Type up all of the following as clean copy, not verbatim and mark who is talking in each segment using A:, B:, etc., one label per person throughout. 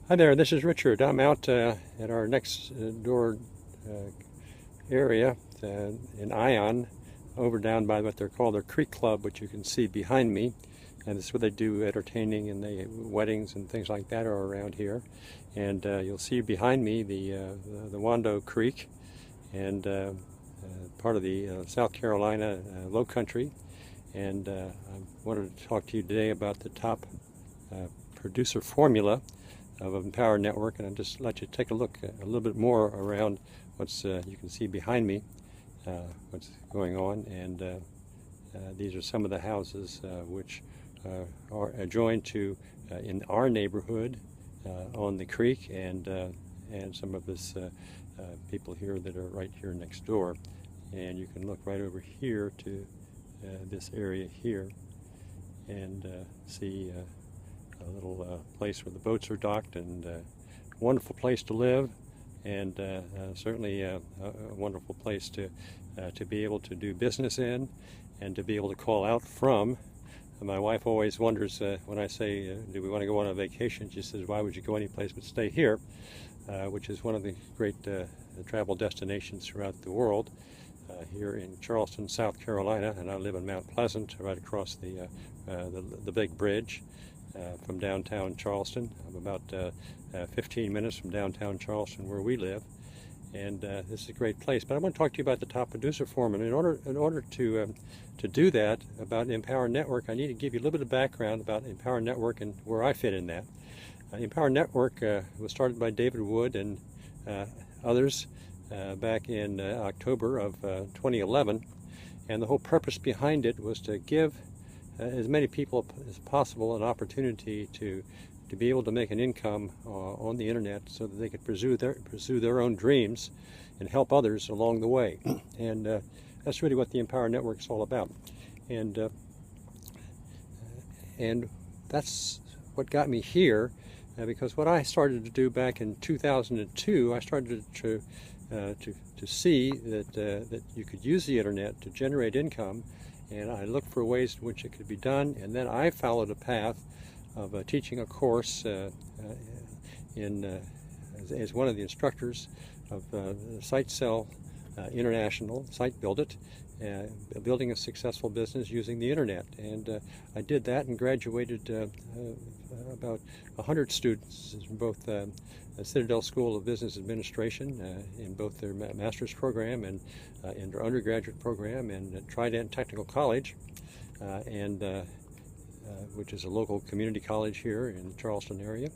A: Hi there, this is Richard. I'm out at our next door area in Ion, over down by what they're called their Creek Club, which you can see behind me. And this is where they do entertaining and weddings and things like that are around here. And you'll see behind me the Wando Creek and part of the South Carolina Low Country. And I wanted to talk to you today about the top producer formula of Empower Network, and I'll just let you take a look a little bit more around what's you can see behind me, what's going on. And these are some of the houses which are adjoined to in our neighborhood on the creek, and some of this people here that are right here next door. And you can look right over here to this area here and see a little place where the boats are docked, and a wonderful place to live, and certainly a wonderful place to be able to do business in and to be able to call out from. And my wife always wonders when I say, do we want to go on a vacation? She says, why would you go any place but stay here? Which is one of the great travel destinations throughout the world. Here in Charleston, South Carolina, and I live in Mount Pleasant, right across the big bridge from downtown Charleston. I'm about 15 minutes from downtown Charleston, where we live, and this is a great place. But I want to talk to you about the top producer foreman. In order to do that about Empower Network, I need to give you a little bit of background about Empower Network and where I fit in that. Empower Network was started by David Wood and others back in October of 2011, and the whole purpose behind it was to give as many people as possible an opportunity to be able to make an income on the internet, so that they could pursue their own dreams and help others along the way. And that's really what the Empower Network is all about. And that's what got me here, because what I started to do back in 2002, I started to see that you could use the internet to generate income, and I looked for ways in which it could be done. And then I followed a path of teaching a course as one of the instructors of SiteSell International, Site Build It, building a successful business using the internet. And I did that and graduated about 100 students from both Citadel School of Business Administration in both their master's program and in their undergraduate program, and Trident Technical College, which is a local community college here in the Charleston area.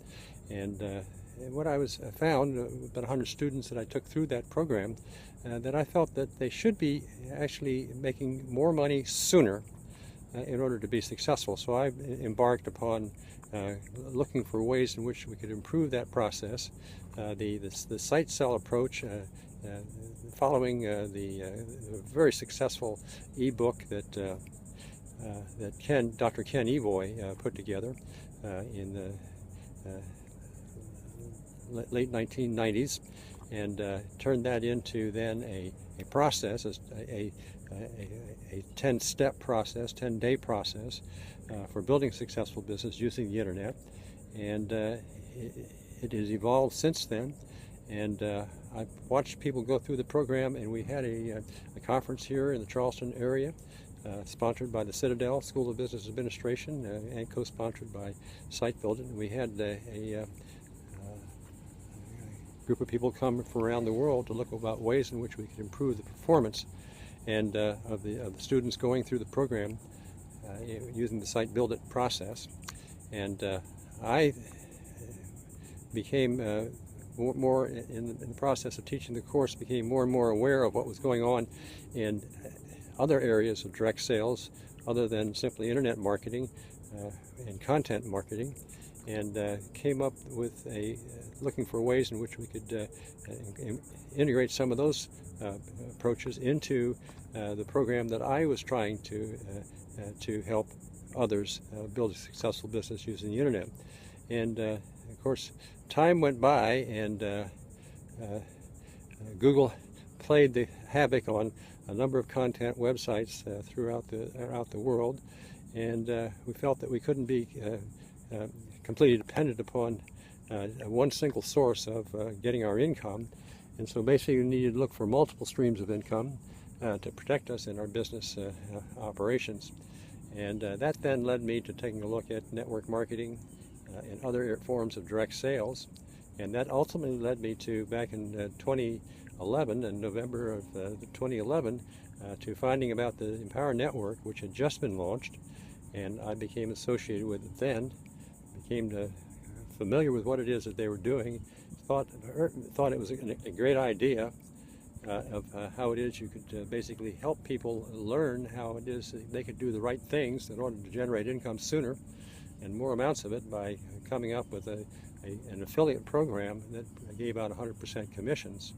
A: And what I found, about 100 students that I took through that program, that I felt that they should be actually making more money sooner in order to be successful. So I embarked upon looking for ways in which we could improve that process. The SiteSell approach, following the very successful ebook that Dr. Ken Evoy put together in the late 1990s, and turned that into then a process, a 10-step process, 10-day process for building a successful business using the internet. And it has evolved since then. And I've watched people go through the program, and we had a conference here in the Charleston area, sponsored by the Citadel School of Business Administration and co-sponsored by Site Build It. And we had a group of people come from around the world to look about ways in which we could improve the performance and of the students going through the program using the Site Build It process. And I became more in the process of teaching the course, became more and more aware of what was going on in other areas of direct sales other than simply internet marketing and content marketing, and came up with looking for ways in which we could integrate some of those approaches into the program that I was trying to help others build a successful business using the internet. And of course, time went by, and Google played the havoc on a number of content websites throughout the world, and we felt that we couldn't be completely dependent upon one single source of getting our income. And so basically we needed to look for multiple streams of income to protect us in our business operations. And that then led me to taking a look at network marketing and other forms of direct sales. And that ultimately led me to, back in 2011, in November of 2011, to finding about the Empower Network, which had just been launched. And I became associated with it then, became familiar with what it is that they were doing, thought it was a great idea of how it is you could basically help people learn how it is that they could do the right things in order to generate income sooner and more amounts of it by coming up with an affiliate program that gave out 100% commissions,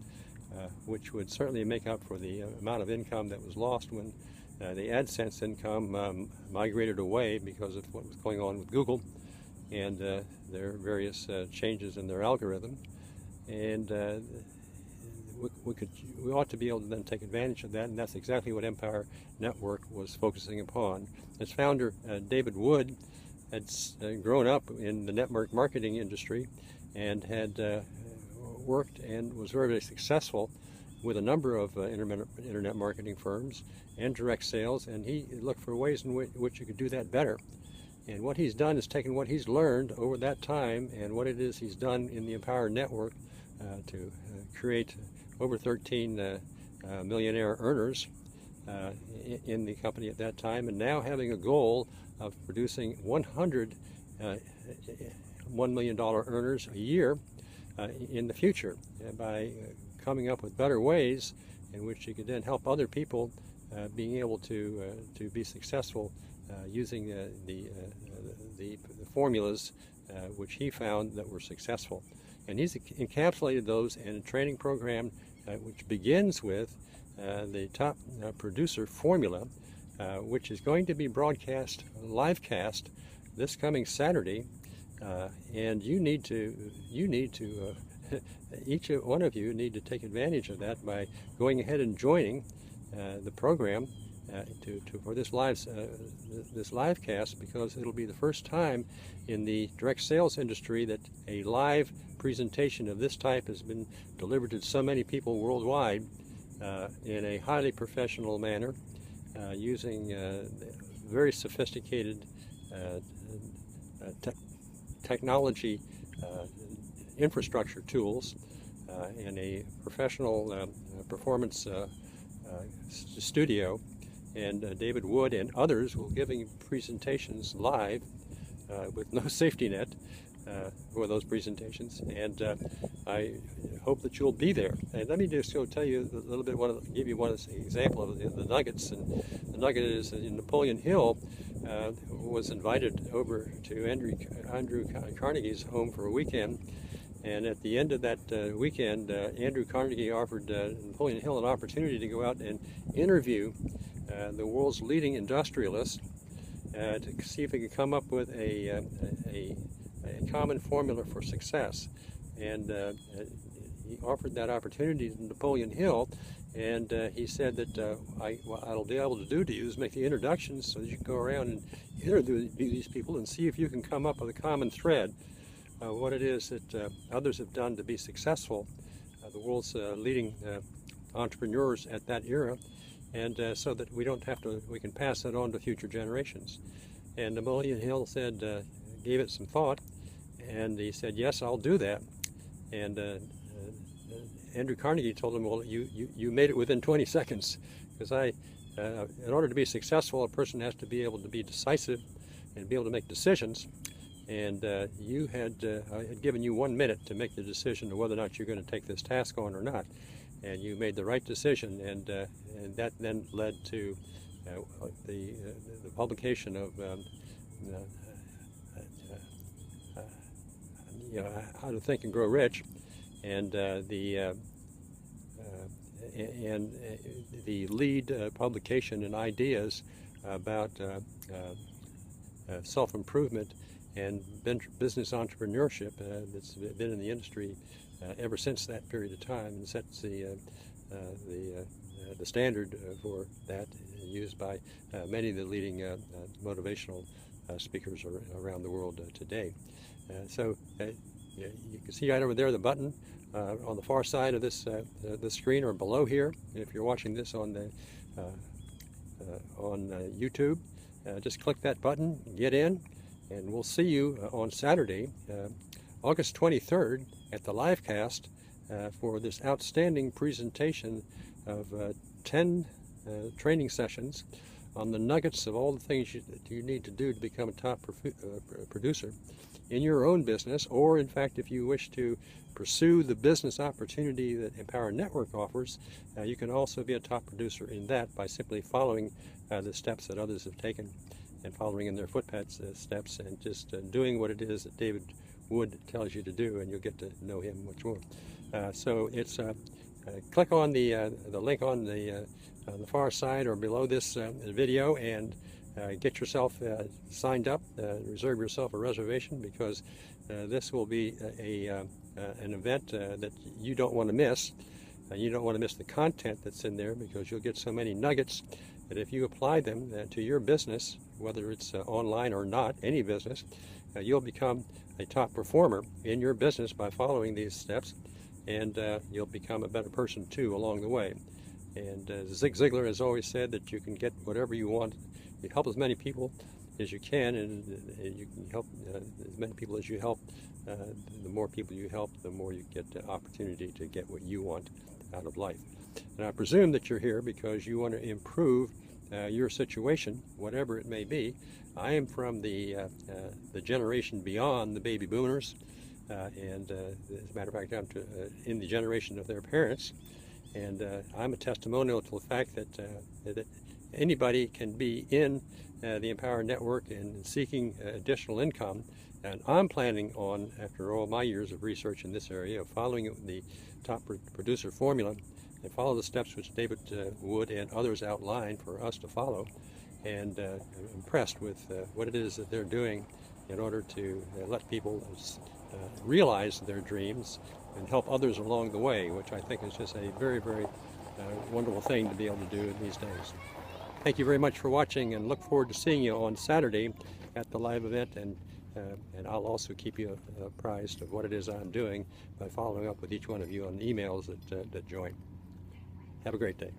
A: which would certainly make up for the amount of income that was lost when the AdSense income migrated away because of what was going on with Google and their various changes in their algorithm. And we ought to be able to then take advantage of that, and that's exactly what Empower Network was focusing upon. Its founder, David Wood, had grown up in the network marketing industry and had worked and was very, very successful with a number of internet marketing firms and direct sales, and he looked for ways in which you could do that better. And what he's done is taken what he's learned over that time and what it is he's done in the Empower Network to create over 13 millionaire earners in the company at that time, and now having a goal of producing 100 $1 million earners a year in the future by coming up with better ways in which you could then help other people being able to be successful using the formulas which he found that were successful. And he's encapsulated those in a training program which begins with the top producer formula, which is going to be broadcast, live cast, this coming Saturday. And you need to each one of you need to take advantage of that by going ahead and joining the program for this live cast, because it'll be the first time in the direct sales industry that a live presentation of this type has been delivered to so many people worldwide in a highly professional manner, using very sophisticated technology infrastructure tools and a professional performance studio. And David Wood and others will be giving presentations live with no safety net for those presentations, and I hope that you'll be there. And let me just go tell you a little bit, give you one example of the nuggets. And the nugget is that Napoleon Hill was invited over to Andrew Carnegie's home for a weekend, and at the end of that weekend, Andrew Carnegie offered Napoleon Hill an opportunity to go out and interview the world's leading industrialist to see if he could come up with a common formula for success. And he offered that opportunity to Napoleon Hill, and he said that what I'll be able to do to you is make the introductions so that you can go around and interview these people and see if you can come up with a common thread, what it is that others have done to be successful, the world's leading entrepreneurs at that era, and so that we can pass that on to future generations. And Napoleon Hill said, gave it some thought, and he said, yes, I'll do that. And Andrew Carnegie told him, well, you made it within 20 seconds, because in order to be successful, a person has to be able to be decisive and be able to make decisions. And I had given you 1 minute to make the decision of whether or not you're going to take this task on or not. And you made the right decision, and that then led to the publication of How to Think and Grow Rich, and the lead publication and ideas about self-improvement and business entrepreneurship that's been in the industry ever since that period of time, and sets the standard for that, used by many of the leading motivational speakers around the world today. So you can see right over there the button on the far side of this the screen, or below here. If you're watching this on the YouTube, just click that button, get in, and we'll see you on Saturday, August 23rd, at the live cast for this outstanding presentation of 10 training sessions on the nuggets of all the things you need to do to become a top producer in your own business, or in fact, if you wish to pursue the business opportunity that Empower Network offers, you can also be a top producer in that by simply following the steps that others have taken, and following in their footpaths steps, and just doing what it is that David Wood tells you to do, and you'll get to know him much more. So it's click on the link on the far side or below this video, and get yourself signed up, reserve yourself a reservation, because this will be an event that you don't want to miss. You don't want to miss the content that's in there, because you'll get so many nuggets that if you apply them to your business, whether it's online or not, any business, you'll become a top performer in your business by following these steps, and you'll become a better person too along the way. And Zig Ziglar has always said that you can get whatever you want. You help as many people as you can, and you can help as many people as you help. The more people you help, the more you get the opportunity to get what you want out of life. And I presume that you're here because you want to improve your situation, whatever it may be. I am from the generation beyond the baby boomers, and as a matter of fact, I'm in the generation of their parents. And I'm a testimonial to the fact that anybody can be in the Empower Network and seeking additional income. And I'm planning on, after all my years of research in this area, of following the top producer formula, and follow the steps which David Wood and others outlined for us to follow. And I'm impressed with what it is that they're doing in order to let people realize their dreams and help others along the way, which I think is just a very, very wonderful thing to be able to do in these days. Thank you very much for watching, and look forward to seeing you on Saturday at the live event, and I'll also keep you apprised of what it is I'm doing by following up with each one of you on emails that join. Have a great day.